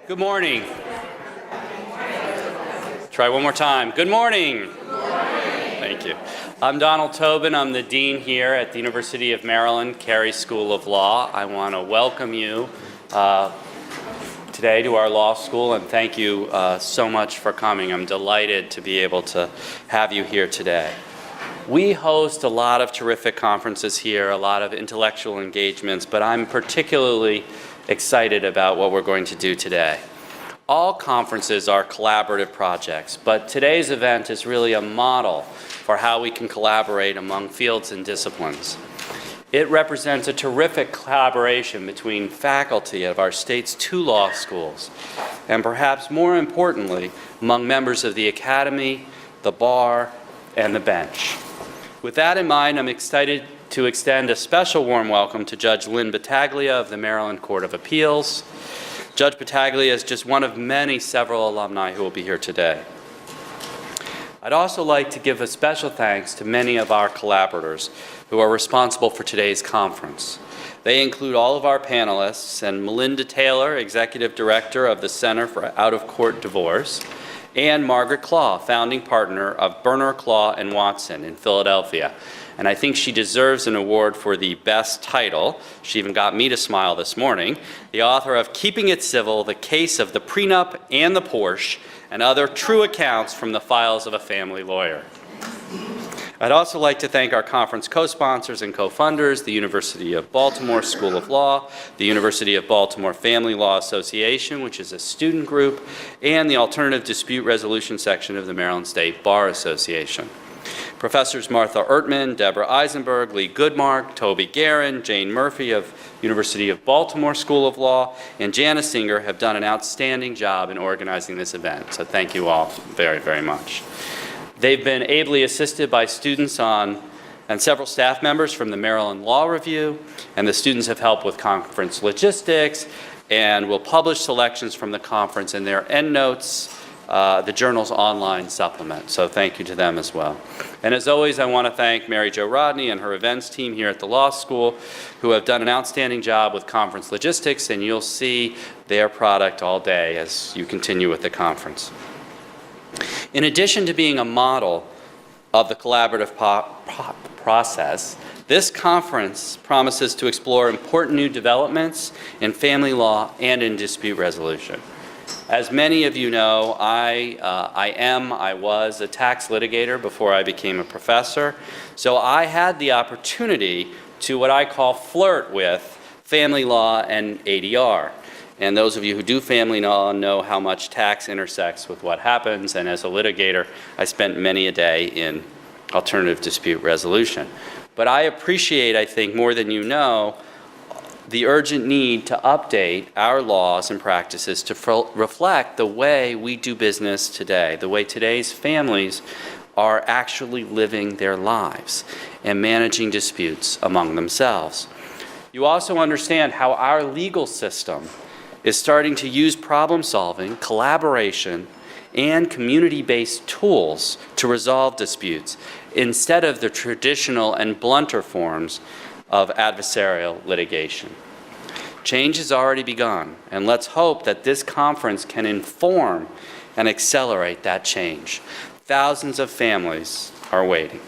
Good morning. Try one more time. Good morning. Good morning. Thank you. I'm Donald Tobin. I'm the dean here at the University of Maryland, Carey School of Law. I want to welcome you today to our law school and thank you so much for coming. I'm delighted to be able to have you here today. We host a lot of terrific conferences here, a lot of intellectual engagements, but I'm particularly excited about what we're going to do today. All conferences are collaborative projects, but today's event is really a model for how we can collaborate among fields and disciplines. It represents a terrific collaboration between faculty of our state's 2 law schools, and perhaps more importantly, among members of the academy, the bar, and the bench. With that in mind, I'm excited to extend a special warm welcome to Judge Lynn Battaglia of the Maryland Court of Appeals. Judge Battaglia is just one of several alumni who will be here today. I'd also like to give a special thanks to many of our collaborators who are responsible for today's conference. They include all of our panelists and Melinda Taylor, Executive Director of the Center for Out-of-Court Divorce, and Margaret Claw, founding partner of Berner, Claw & Watson in Philadelphia. And I think she deserves an award for the best title. She even got me to smile this morning. The author of Keeping It Civil, The Case of the Prenup and the Porsche, and Other True Accounts from the Files of a Family Lawyer. I'd also like to thank our conference co-sponsors and co-funders, the University of Baltimore School of Law, the University of Baltimore Family Law Association, which is a student group, and the Alternative Dispute Resolution section of the Maryland State Bar Association. Professors Martha Ertman, Deborah Eisenberg, Lee Goodmark, Toby Guerin, Jane Murphy of University of Baltimore School of Law, and Janice Singer have done an outstanding job in organizing this event. So thank you all very, very much. They've been ably assisted by students and several staff members from the Maryland Law Review, and the students have helped with conference logistics and will publish selections from the conference in their endnotes, the journal's online supplement. So thank you to them as well. And as always, I want to thank Mary Jo Rodney and her events team here at the law school who have done an outstanding job with conference logistics, and you'll see their product all day as you continue with the conference. In addition to being a model of the collaborative process, this conference promises to explore important new developments in family law and in dispute resolution. As many of you know, I was a tax litigator before I became a professor, so I had the opportunity to what I call flirt with family law and ADR. And those of you who do family law know how much tax intersects with what happens, and as a litigator, I spent many a day in alternative dispute resolution. But I appreciate, I think, more than you know, the urgent need to update our laws and practices to reflect the way we do business today, the way today's families are actually living their lives and managing disputes among themselves. You also understand how our legal system is starting to use problem-solving, collaboration, and community-based tools to resolve disputes instead of the traditional and blunter forms of adversarial litigation. Change has already begun, and let's hope that this conference can inform and accelerate that change. Thousands of families are waiting.